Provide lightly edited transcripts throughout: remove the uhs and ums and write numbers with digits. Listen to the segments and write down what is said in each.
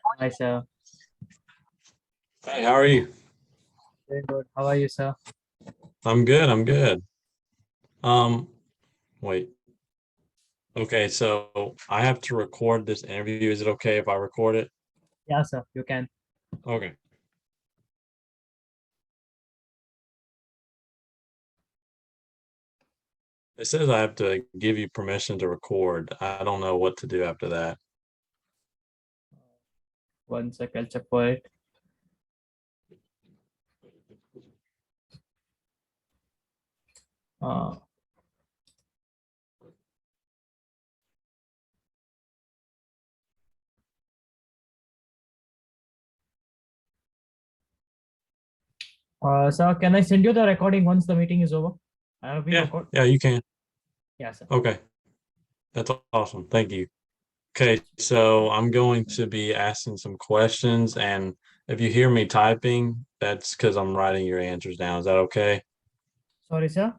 Hi, sir. Hey, how are you? Very good. How are you, sir? I'm good. I'm good. Um, wait. Okay, so I have to record this interview. Is it okay if I record it? Yeah, sir. You can. Okay. It says I have to give you permission to record. I don't know what to do after that. One sec. I'll check for it. Uh, sir, can I send you the recording once the meeting is over? I have been Yeah, record. yeah, you can. Yeah, sir. Okay, that's awesome. Thank you. Okay, so I'm going to be asking some questions, and if you hear me typing, that's because I'm writing your answers down. Is that okay? Sorry, sir.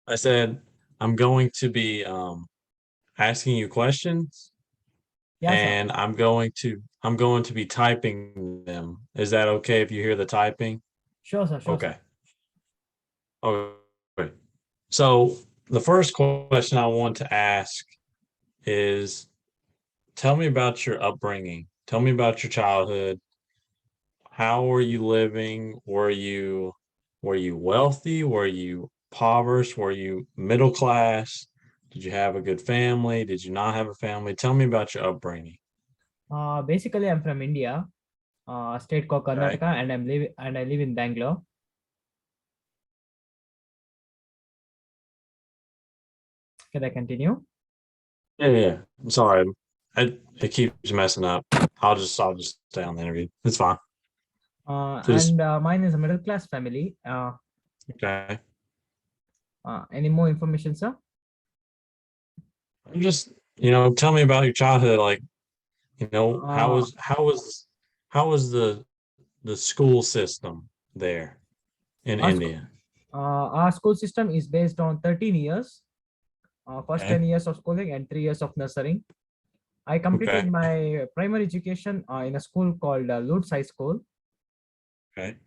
I said I'm going to be asking you questions Yeah, sir. and I'm going to be typing them. Is that okay if you hear the typing? Sure, sir. Sure, sir. Okay. Okay. So the first question I want to ask is tell me about your upbringing. Tell me about your childhood. How were you living? Were you wealthy? Were you impoverished? Were you middle class? Did you have a good family? Did you not have a family? Tell me about your upbringing. Basically, I'm from India, state called Okay. Karnataka, and I live in Bangalore. Can I continue? Yeah, yeah. I'm sorry. It keeps messing up. I'll just stay on the interview. It's fine. Just And mine is a middle class family. okay. Any more information, sir? I'm just tell me about your childhood. Like, how Uh, was the school system there in our, sc- India? our school system is based on 13 years. First Okay. 10 years of schooling and 3 years of nurturing. I completed Okay. my primary education in a school called Lutz High School, Okay.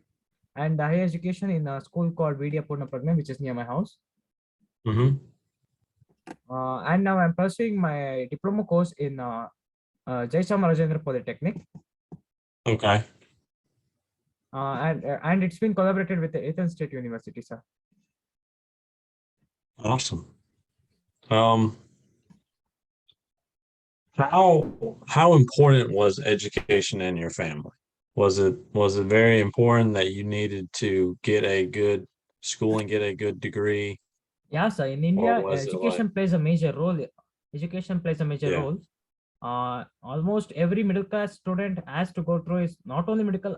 and the higher education in a school called Vidya Purna Pragna, which is near my house. Mm-hmm. And now I'm pursuing my diploma course in Jaichamarajendra Polytechnic, Okay. and it's been collaborated with the Athens State University, sir. Awesome. Um, how important was education in your family? Was it very important that you needed to get a good school and get a good degree, Yeah, sir. In or India, was it like, education plays a major role. Education plays a major yeah? role. Almost every middle class student has to go through is not only medical.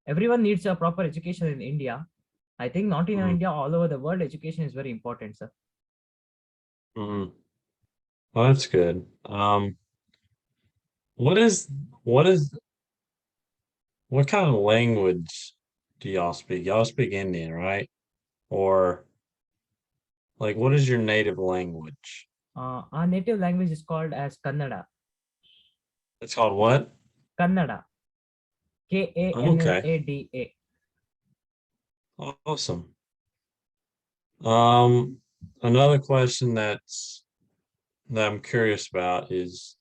Everyone needs a proper education in India. I think not in Mm-hmm. India, all over the world, education is very important, sir. Mm-hmm. Well, that's good. What is what is what kind of language do y'all speak? Y'all speak Indian, right? Or like, what is your native language? Our native language is called as Kannada. It's called what? Kannada. Okay, Kannada. awesome. Um, Another question that I'm curious about is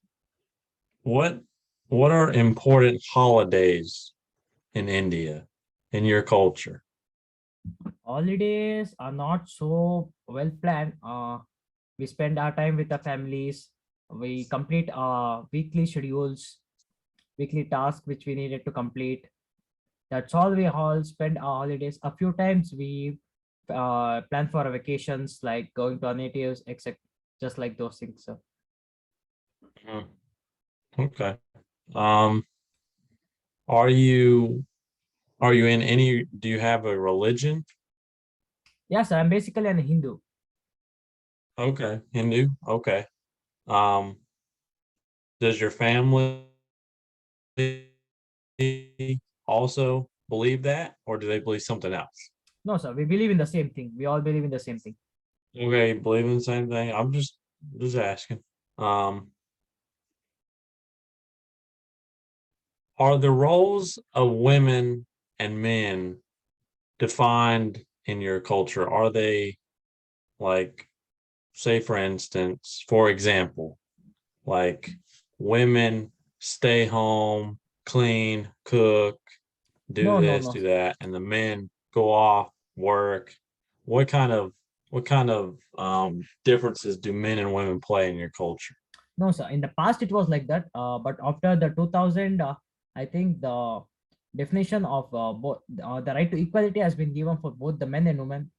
what what are important holidays in India in your culture? Holidays are not so well planned. We spend our time with the families. We complete our weekly schedules, weekly tasks which we needed to complete. That's all we all spend our holidays. A few times we plan for our vacations, like going to our natives, etc. Just like those things. So, Mhm. Okay. Um, are you in any, do you have a religion? yes, I'm basically an Hindu. Okay, Hindu. Okay. Um, does your family also believe that, or do they believe something else? No, sir, we believe in the same thing. We all believe in the same thing. Okay, believe in the same thing. I'm just asking. Um, are the roles of women and men defined in your culture? Are they like, say, for instance, for example, like women stay home, clean, cook, do No, no, this, no, do that, and the men go off, work. What kind of differences do men and women play in your culture? no, sir. In the past, it was like that. But after the 2000, I think the definition of both the right to equality has been given for both the men and women.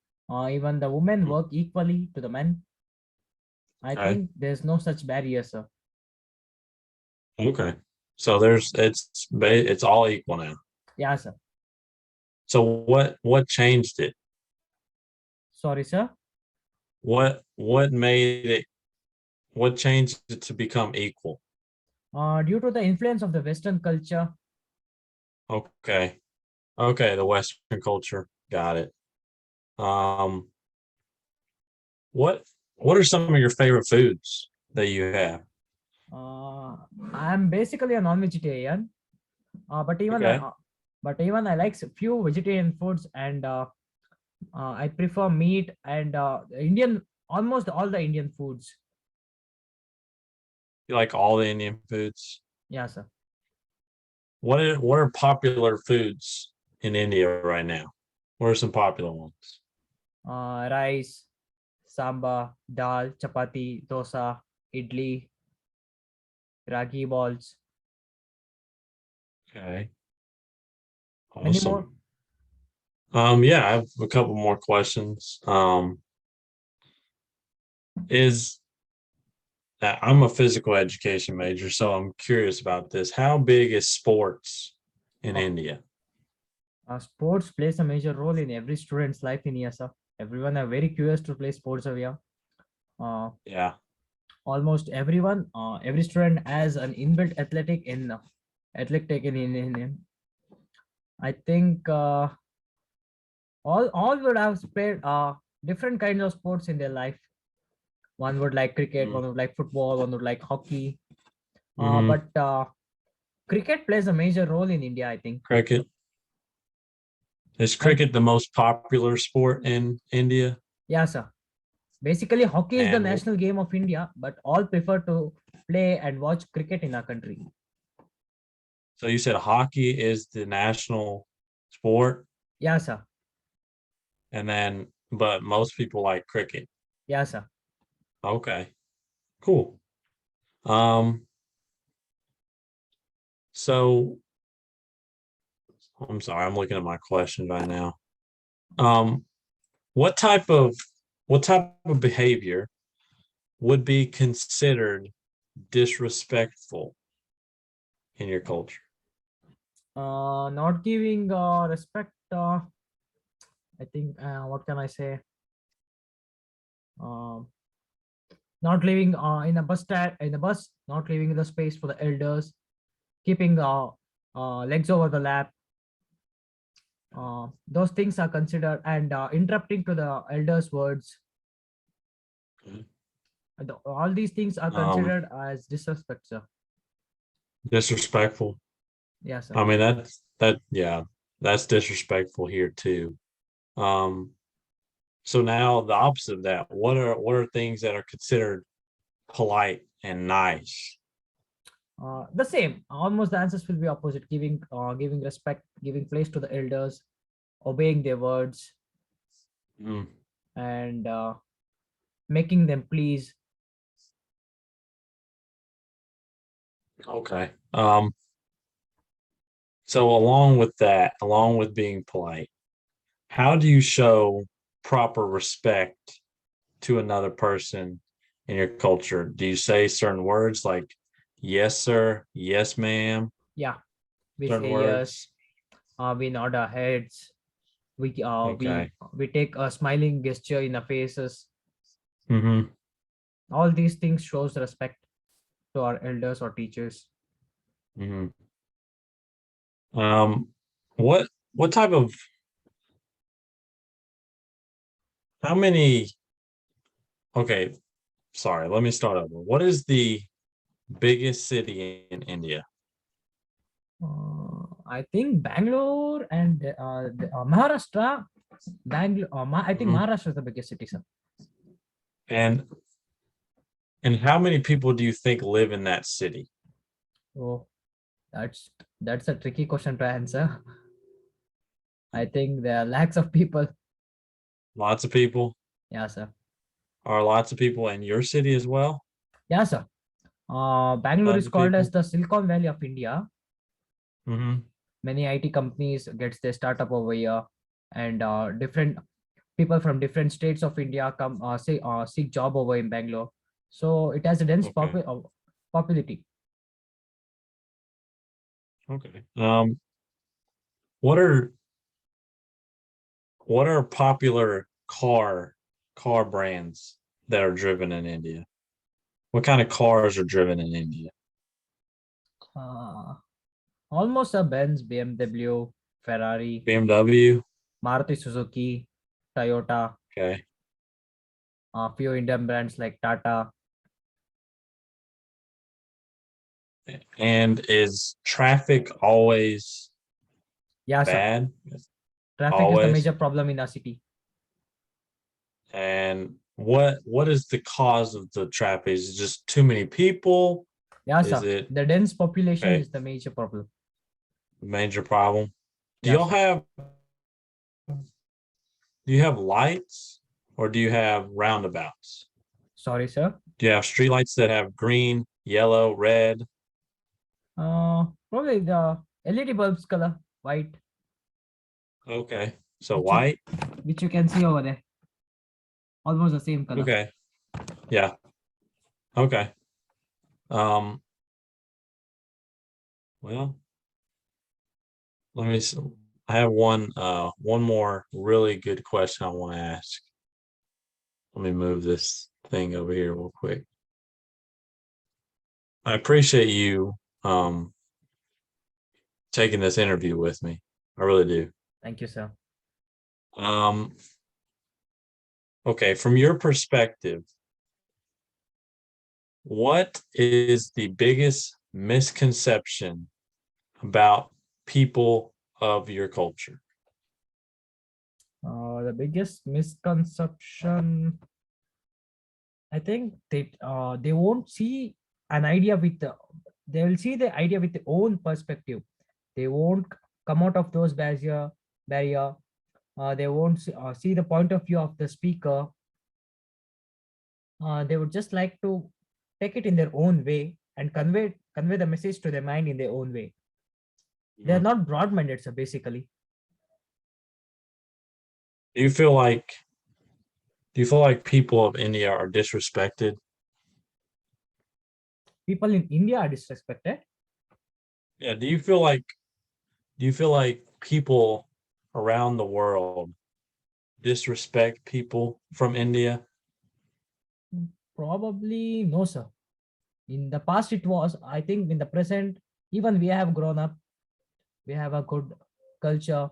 Even the women work equally to the men. I Okay. think there's no such barrier, sir. Okay. So it's all equal now. Yeah, sir. So what changed it? Sorry, sir. What made it what changed it to become equal? Due to the influence of the Western culture, Okay. Okay, the Western culture. Got it. Um, what what are some of your favorite foods that you have? uh, I'm basically a non-vegetarian. Uh, but even I, Okay. uh, but even I like few vegetarian foods, and I prefer meat and Indian, almost all the Indian foods. You like all the Indian foods? Yeah, sir. What are popular foods in India right now? What are some popular ones? Rice, samba, dal, chapati, dosa, idli, ragi balls, Okay. many more. Awesome. Yeah, I have a couple more questions. Is I'm a physical education major, so I'm curious about this. How big is sports in Uh, India? Sports plays a major role in every student's life in here, sir. Everyone are very curious to play sports over here. Uh, Yeah. Almost everyone, every student has an inbuilt athletic in him. I think all would have played different kinds of sports in their life. One would like cricket, one would like football, one would like hockey. Mm-hmm. But cricket plays a major role in India, I think. Cricket. Is And cricket the most popular sport in India? yeah, sir. Basically, hockey is the And national game of India, but all prefer to play and watch cricket in our country. so you said hockey is the national sport, Yeah, sir. and then but most people like cricket. Yeah, sir. Okay, cool. Um, so I'm sorry, I'm looking at my question right now. Um, what type of what type of behavior would be considered disrespectful in your culture? Not giving respect. I think what can I say? Um, Not leaving in a bus, not leaving the space for the elders, keeping legs over the lap. Those things are considered, and interrupting to the elders' words. All these things are Um, considered as disrespect, sir. disrespectful. Yeah, sir. I mean yeah, that's disrespectful here too. Um, so now the opposite of that, what are things that are considered polite and nice? The same. Almost the answers will be opposite. Giving respect, giving place to the elders, obeying their words, Mm, and making them please. okay. So along with that, along with being polite, how do you show proper respect to another person in your culture? Do you say certain words like yes, sir, yes, ma'am, Yeah, we certain say yes. words? We nod our heads. We uh, we Okay. we take a smiling gesture in our faces. Mm-hmm. All these things shows respect to our elders or teachers. Mm-hmm. Um, what type of how many okay, sorry, let me start over. What is the biggest city in India? I think Bangalore and Maharashtra. Bangalore. I think Mhm. Maharashtra is the biggest city, sir. And how many people do you think live in that city? Oh, that's that's a tricky question to answer. I think there are lakhs of people. Lots of people? Yeah, sir. Are lots of people in your city as well? Yeah, sir. Bangalore Tons is of called as people? the Silicon Valley of India. Hmm. Many IT companies gets their startup over here, and different people from different states of India come say seek job over in Bangalore. So it has a dense Okay. populity. Okay. What are popular car brands that are driven in India? What kind of cars are driven in India? Uh, Almost a Benz, BMW, Ferrari, BMW. Maruti Suzuki, Toyota, Okay. a few Indian brands like Tata. And is traffic always Yeah, sir. bad? Traffic is the Always. major problem in our city. And what is the cause of the traffic? Is it just too many people? Yeah, Is sir. it The dense population okay? is the major problem. Major problem. Do Yeah, y'all sir. have lights or do you have roundabouts? Sorry, sir. Do you have street lights that have green, yellow, red? Probably the LED bulbs color, white, Okay. So which you white. which you can see over there. Almost the same color. Okay. Yeah. Okay. Um, well, let me s- I have one more really good question I want to ask. Let me move this thing over here real quick. I appreciate you um taking this interview with me. I really do. Thank you, sir. Um, okay, from your perspective, what is the biggest misconception about people of your culture? The biggest misconception, I think they won't see an idea with they will see the idea with their own perspective. They won't come out of those barrier. They won't see the point of view of the speaker. They would just like to take it in their own way and convey the message to their mind in their own way. They are Mhm. not broad-minded, so basically, Do you feel like people of India are disrespected? people in India are disrespected. Yeah, do you feel like people around the world disrespect people from India? Probably no, sir. In the past, it was. I think in the present, even we have grown up. We have a good culture.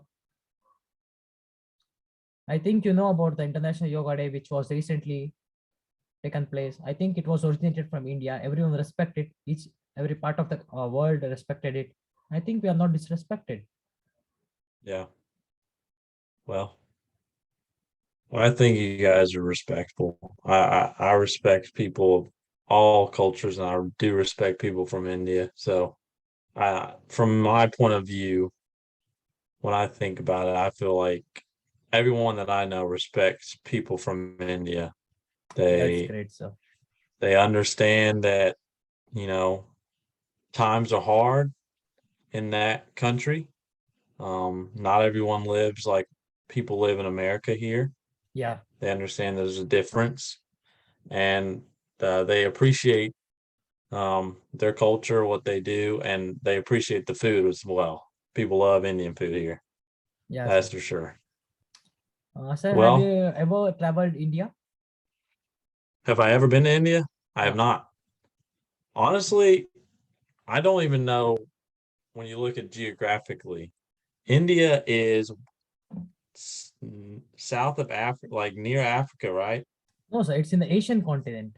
I think you know about the International Yoga Day, which was recently taken place. I think it was originated from India. Everyone respected every part of the world respected it. I think we are not disrespected. Yeah. Well, I think you guys are respectful. I respect people of all cultures, and I do respect people from India. So, from my point of view, when I think about it, I feel like everyone that I know respects people from India. That's They great, sir. understand that, you know, times are hard in that country. Not everyone lives like people live in America here. Yeah. They understand there's a difference, and they appreciate their culture, what they do, and they appreciate the food as well. People love Indian food here. Yeah, That's sir. for sure. Sir, have Well, you ever traveled India? have I ever been to India? I have Yeah. not. Honestly, I don't even know when you look at geographically. India is south of Africa, like near Africa, right? No, sir. It's in the Asian continent.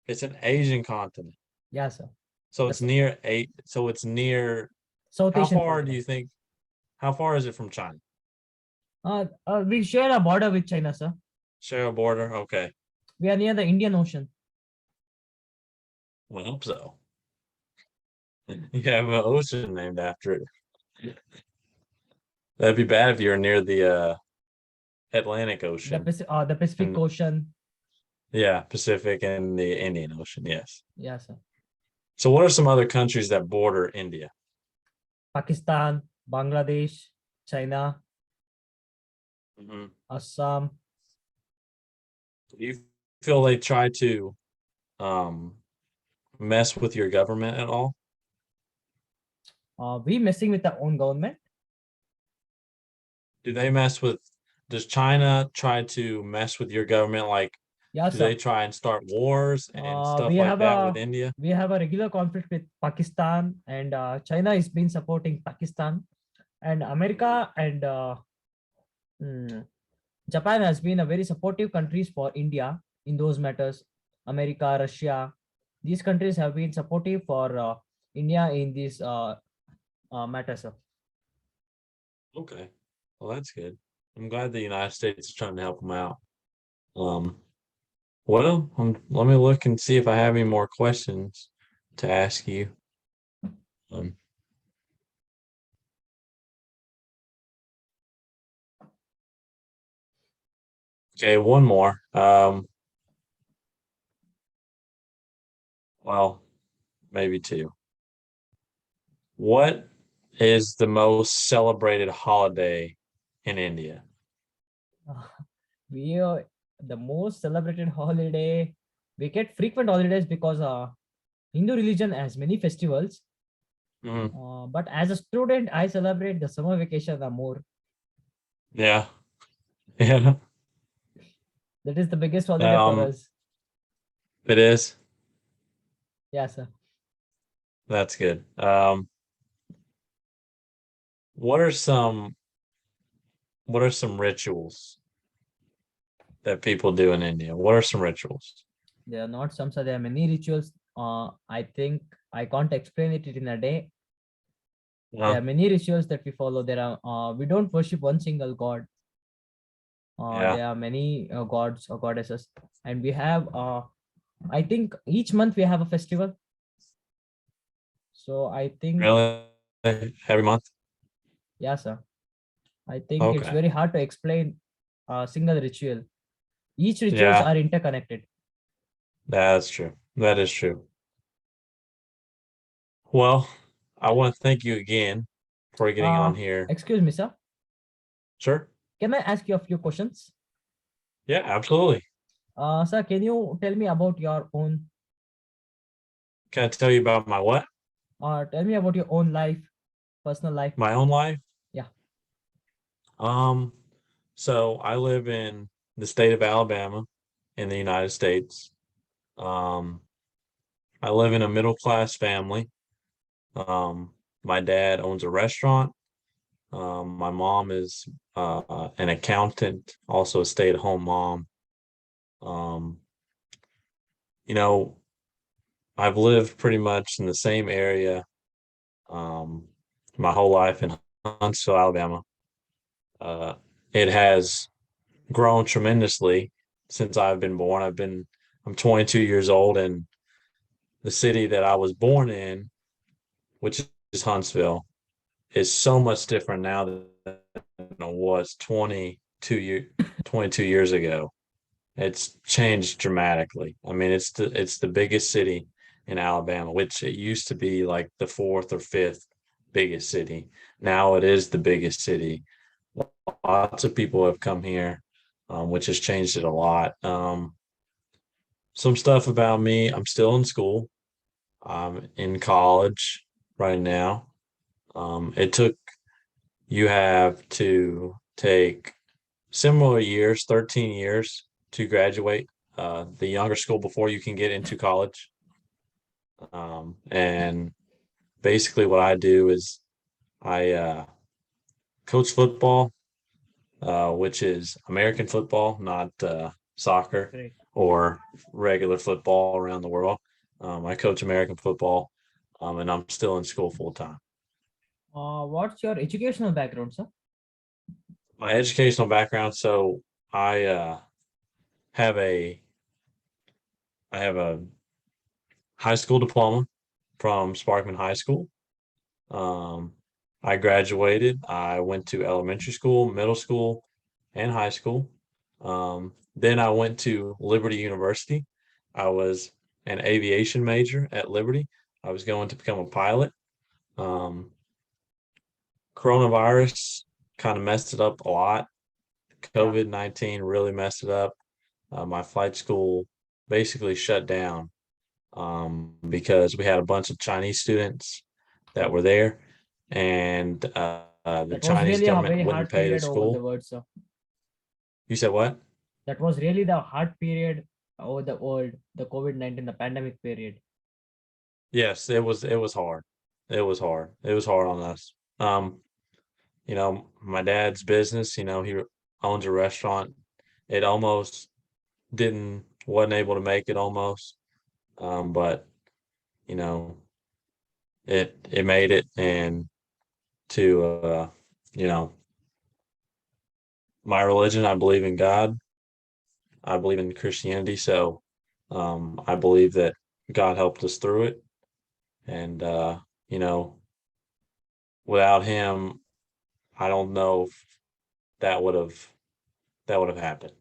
It's an Asian continent. Yeah, sir. So it's That's near. South How Asian far do you continent. think? How far is it from China? We share a border with China, sir. Share a border? Okay. We are near the Indian Ocean. Well, I hope so. You have an ocean named after it. That'd be bad if you're near the Atlantic Ocean The Pacific and Ocean. yeah, Pacific and the Indian Ocean. Yes. Yeah, sir. So, what are some other countries that border India? Pakistan, Bangladesh, China, Mhm. Assam. Do you feel they try to um, mess with your government at all? We messing with our own government. Do they mess with? Does China try to mess with your government? Like, Yeah, do they sir. try and start wars and We stuff like have that with a India? we have a regular conflict with Pakistan, and China has been supporting Pakistan, and Mhm. America and mm, Japan has been a very supportive countries for India in those matters. America, Russia, these countries have been supportive for India in these matters, sir. Okay, well that's good. I'm glad the United States is trying to help them out. Um, well, let me look and see if I have any more questions to ask you. Um, okay, one more. Well, maybe two. What is the most celebrated holiday in India? We the most celebrated holiday. We get frequent holidays because Hindu religion has many festivals. Mhm. But as a student, I celebrate the summer vacation the more. Yeah, yeah. That is the biggest holiday for Um, us. it is. Yeah, sir. That's good. What are some what are some rituals that people do in India? What are some rituals? There are not some, sir. There are many rituals. I think I can't explain it in a day. There Uh, are many rituals that we follow. There are we don't worship one single god. yeah, There are many gods or goddesses, and we have. I think each month we have a festival. So I think, really? Every month? yeah, sir. I think it's Okay. very hard to explain a single ritual. Each rituals Yeah, are interconnected. that's true. That is true. Well, I want to thank you again for getting Uh, on here. Excuse me, sir. Sure. Can I ask you a few questions? Yeah, absolutely. Sir, can you tell me about your own? Can I tell you about my what? Tell me about your own life, personal life. My own life? Yeah. Um, so I live in the state of Alabama in the United States. Um, I live in a middle class family. Um, my dad owns a restaurant. My mom is an accountant, also a stay-at-home mom. Um, you know, I've lived pretty much in the same area um, my whole life in Huntsville, Alabama. Uh, it has grown tremendously since I've been born. I'm 22 years old, and the city that I was born in, which is Huntsville, is so much different now than it was 22 years ago. It's changed dramatically. I mean, it's the biggest city in Alabama, which it used to be like the fourth or fifth biggest city. Now it is the biggest city. Lots of people have come here, which has changed it a lot. Some stuff about me, I'm still in school. I'm in college right now. It took You have to take similar years, 13 years to graduate the younger school before you can get into college. And basically, what I do is I coach football, which is American football, not soccer Great. or regular football around the world. I coach American football, and I'm still in school full time. What's your educational background, sir? My educational background, so I have a I have a high school diploma from Sparkman High School. Um, I graduated. I went to elementary school, middle school, and high school. Then I went to Liberty University. I was an aviation major at Liberty. I was going to become a pilot. Um, Coronavirus kind of messed it up a lot. Yeah, COVID-19 really messed it up. My flight school basically shut down because we had a bunch of Chinese students that oh, were there, and the that was Chinese really a government very wouldn't hard pay the period over school. the world, sir. You said what? That was really the hard period over the world, the COVID-19, the pandemic period. Yes, it was. It was hard. It was hard. It was hard on us. My dad's business. He owns a restaurant. It almost didn't wasn't able to make it almost, but you know it made it, and to you know my religion, I believe in God. I believe in Christianity, so I believe that God helped us through it, and you know, without Him, I don't know if that would have that would have happened.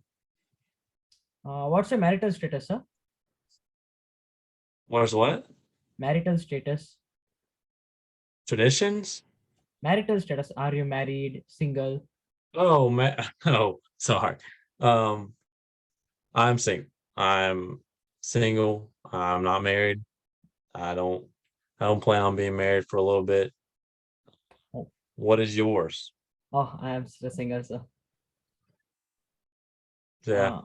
What's your marital status, sir? Where's what? Marital status. Traditions? Marital status. Are you married, single? Oh man, oh sorry. Um, I'm single. I'm single. I'm not married. I don't. I don't plan on being married for a little bit. Oh, What is yours? oh, I am still single, sir. Yeah,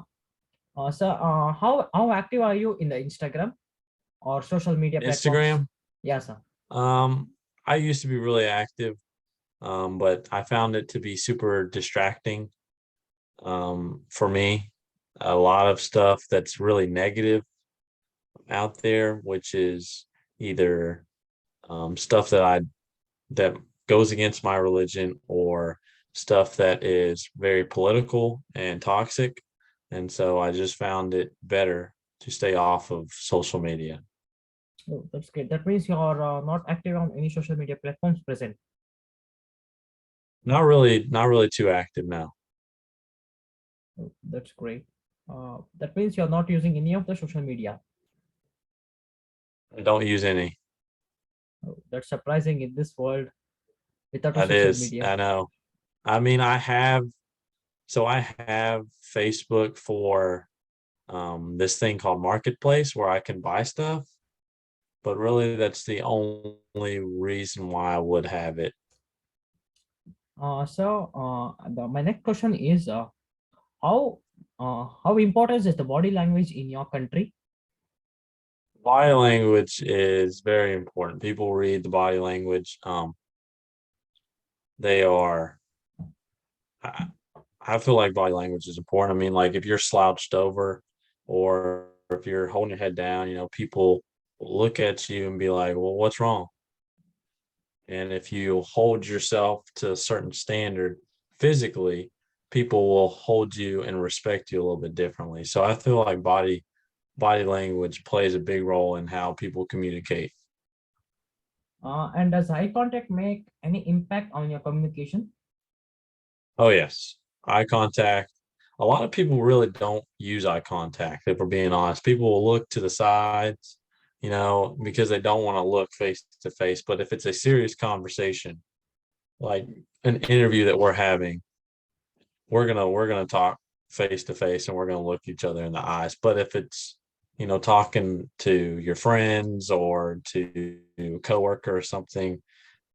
Uh, sir, how active are you in the Instagram or social media platforms? Instagram. Yeah, sir. Um, I used to be really active, but I found it to be super distracting for me. A lot of stuff that's really negative out there, which is either stuff that goes against my religion, or stuff that is very political and toxic. And so I just found it better to stay off of social media. Oh, that's great. That means you are not active on any social media platforms present. Not really too active now. Oh, that's great. That means you're not using any of the social media. I don't use any. Oh, that's surprising in this world without a That social is, media. I know. I mean, I have Facebook for this thing called Marketplace where I can buy stuff, but really that's the only reason why I would have it. My next question is how how important is the body language in your country? Body language is very important. People read the body language. They are. I, I feel like body language is important. I mean, like if you're slouched over, or if you're holding your head down, people look at you and be like, "Well, what's wrong?" And if you hold yourself to a certain standard physically, people will hold you and respect you a little bit differently. So I feel like body language plays a big role in how people communicate. And does eye contact make any impact on your communication? Oh yes, eye contact. A lot of people really don't use eye contact, if we're being honest. People will look to the sides, because they don't want to look face to face. But if it's a serious conversation, like an interview that we're having, we're gonna talk face to face, and we're gonna look each other in the eyes. But if it's talking to your friends or to a coworker or something,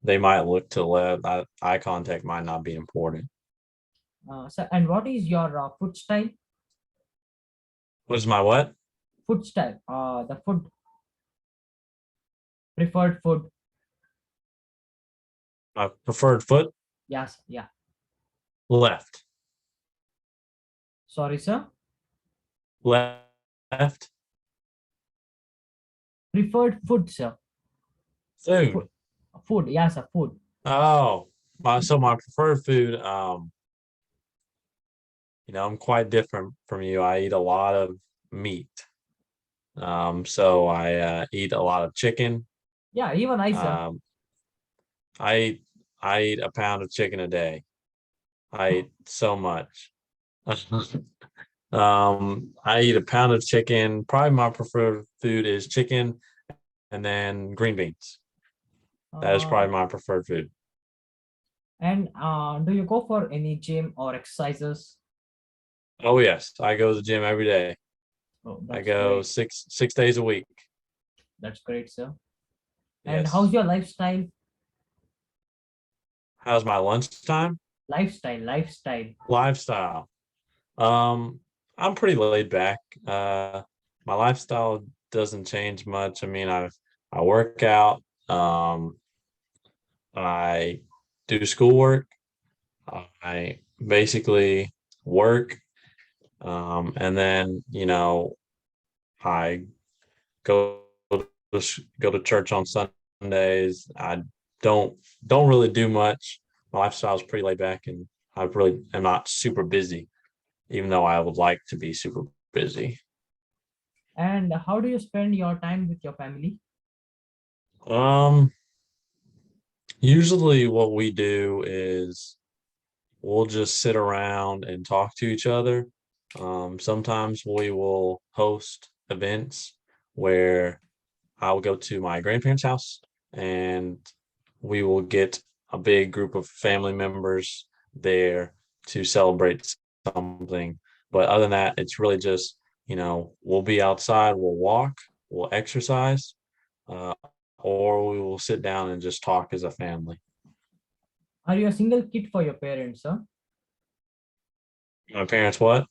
they might look to the left. Eye contact might not be important. And what is your food style? What is my what? Food style, the food preferred food. My preferred foot? Yes, yeah. Left. Sorry, sir. Left. Preferred food, sir. Food. Food, food. Yes, sir. Food. Oh, my preferred food, I'm quite different from you. I eat a lot of meat. So I eat a lot of chicken. Yeah, even I, sir. Um, I eat I eat a pound of chicken a day. I eat so much. I eat a pound of chicken. Probably my preferred food is chicken and then green beans. That is Uh, probably my preferred food. and do you go for any gym or exercises? Oh yes, I go to the gym every day. Oh, I that's go great. six days a week. That's great, sir. And how's Yes. your lifestyle? How's my lunchtime? Lifestyle. Lifestyle. Um, I'm pretty laid back. My lifestyle doesn't change much. I mean, I work out. I do schoolwork. I basically work, and then I go go to church on Sundays. I don't don't really do much. My lifestyle is pretty laid back, and I really am not super busy, even though I would like to be super busy. And how do you spend your time with your family? Um, Usually what we do is we'll just sit around and talk to each other. Sometimes we will host events where I'll go to my grandparents' house and we will get a big group of family members there to celebrate something. But other than that, it's really just, we'll be outside, we'll walk, we'll exercise, uh, or we will sit down and just talk as a family. Are you a single kid for your parents, sir? My parents, what?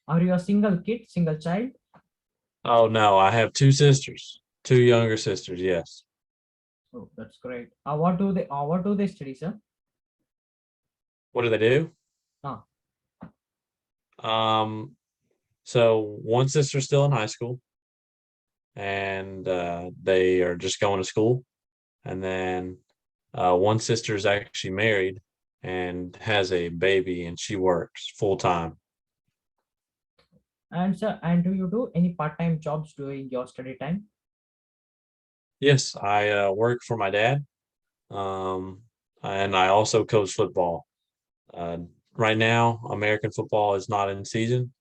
Are you a single kid, single child? Oh, no, I have two sisters, two younger sisters. Yes. Oh, that's great. What do they study, sir? What do they do? Ah, Um, so one sister's still in high school and they are just going to school. And then one sister is actually married and has a baby and she works full time. and sir, and do you do any part-time jobs during your study time? Yes, I work for my dad, um, and I also coach football. Uh, right now, American football is not in season.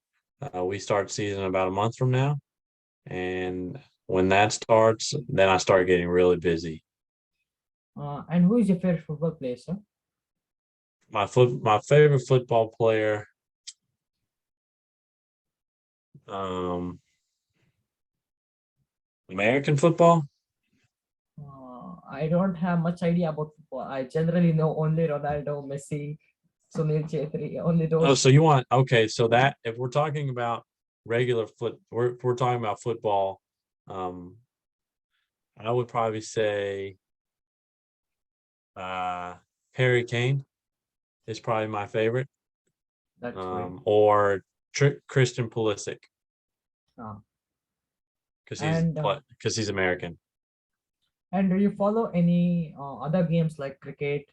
We start season about a month from now. And when that starts, then I start getting really busy. And who is your favorite football player, sir? My favorite football player, um, American football. I don't have much idea about football. I generally know only Ronaldo, Messi, Sunil Chetri, only Oh, those. so you want okay? So that if we're talking about if we're talking about football, um, I would probably say uh, Harry Kane is probably my favorite, That's great. or Christian Pulisic Uh, because and he's American. and do you follow any other games like cricket?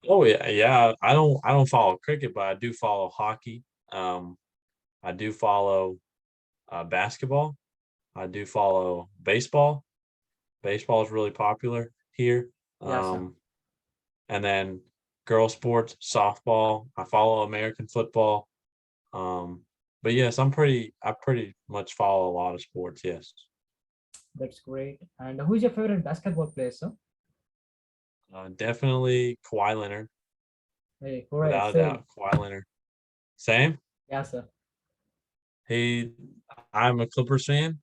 Oh yeah, yeah. I don't follow cricket, but I do follow hockey. Um, I do follow basketball. I do follow baseball. Baseball is really popular here. Yeah, sir. Um, and then girl sports, softball. I follow American football. Um, but yes, I pretty much follow a lot of sports. Yes, That's great. And who is your favorite basketball player, sir? definitely Kawhi Leonard, Hey, great. without a Same. doubt. Kawhi Leonard. Same. Yeah, sir. He. I'm a Clippers fan.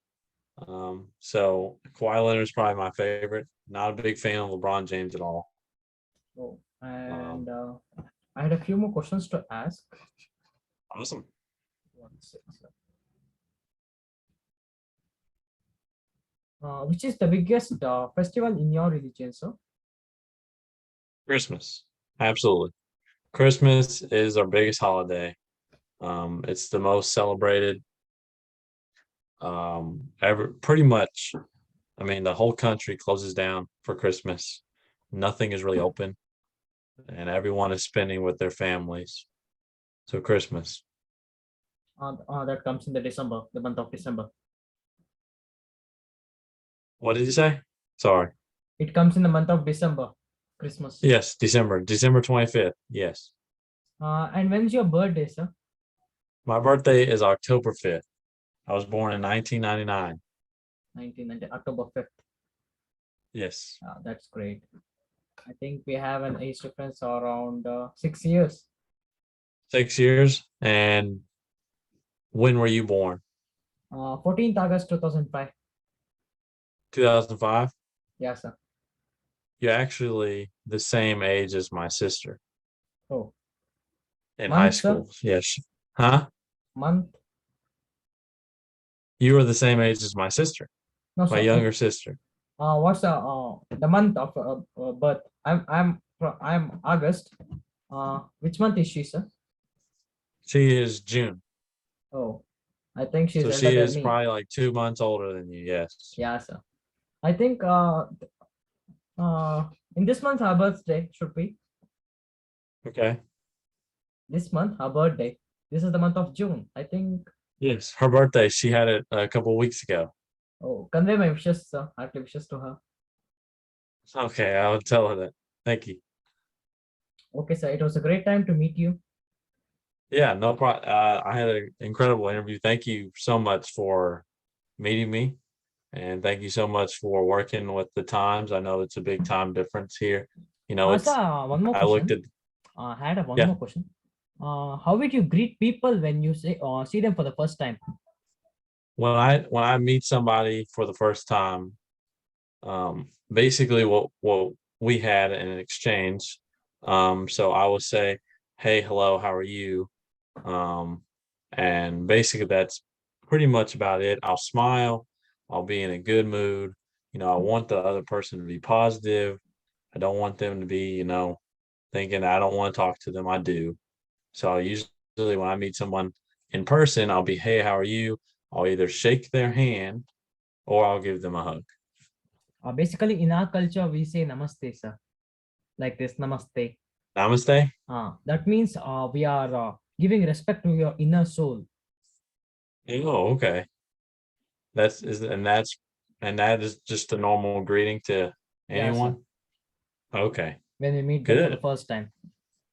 So Kawhi Leonard is probably my favorite. Not a big fan of LeBron James at all. Oh, and Um, I had a few more questions to ask. awesome. One sec, sir. Which is the biggest festival in your religion, sir? Christmas. Absolutely. Christmas is our biggest holiday. It's the most celebrated ever pretty much. I mean, the whole country closes down for Christmas. nothing is really open, and everyone is spending with their families. So Christmas. That comes in the month of December. What did you say? Sorry. It comes in the month of December, Christmas. Yes, December 25th. Yes. And when's your birthday, sir? My birthday is October 5th. I was born in 1999. 1990, October 5th. Yes. That's great. I think we have an age difference around 6 years. 6 years. And when were you born? 14th August 2005. 2005? Yeah, sir. You're actually the same age as my sister Oh, in high month, sir? school. Yes. Huh? Month? You were the same age as my sister, No, my sir. younger sister. What's the month of birth? I'm August. Which month is she, sir? She is June. Oh, I think she's So elder she than is me. probably like 2 months older than you. Yes. Yeah, sir. I think uh in this month her birthday should be Okay. this month her birthday. This is the month of June. I think. Yes. Her birthday, she had it a couple of weeks ago. Oh, convey my wishes, sir. Heartily wishes to her. Okay. I'll tell her that. Thank you. Okay, sir. It was a great time to meet you. Yeah. No problem. I had an incredible interview. Thank you so much for meeting me. And thank you so much for working with the times. I know it's a big time difference here. Sir, one more I looked at, question. I had one yeah. more question. How would you greet people when you see them for the first time? When I meet somebody for the first time, basically what we had an exchange. So I will say, "Hey, hello, how are you?" Um, and basically that's pretty much about it. I'll smile. I'll be in a good mood. I want the other person to be positive. I don't want them to be, thinking I don't want to talk to them. I do. So usually when I meet someone in person, I'll be, "Hey, how are you?" I'll either shake their hand or I'll give them a hug. Basically, in our culture, we say namaste, sir. Like this, namaste. Namaste. That means we are giving respect to your inner soul. Oh, okay. That's is and that is just a normal greeting to Yeah, sir. anyone. Okay, When we meet them for the good. first time,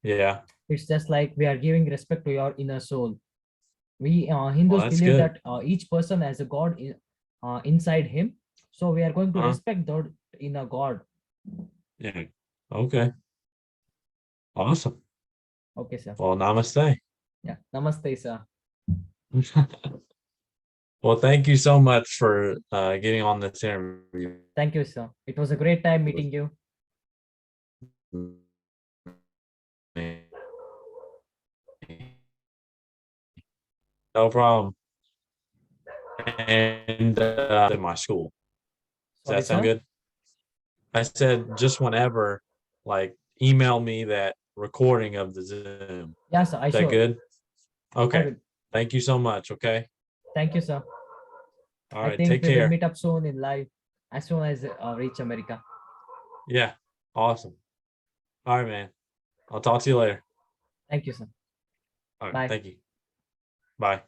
Yeah. it's just like we are giving respect to your inner soul. We Well, Hindus that's believe good. that each person has a god inside him, so we are going to Uh-huh. respect that inner god. Yeah. Okay. Awesome. Okay, sir. Well, namaste. Yeah, namaste, sir. Well, thank you so much for getting on this interview. Thank you, sir. It was a great time meeting you. No problem. And in my school. Does Sorry, that sound sir. good? I said just whenever, like, email me that recording of the Zoom. Yeah, sir. I Is that sure. good? I Okay. will. Thank you so much. Okay. Thank you, sir. All I right. think Take we will care. meet up soon in live as soon as reach America. Yeah. Awesome. All right, man. I'll talk to you later. Thank you, sir. All right. Bye. Thank you. Bye.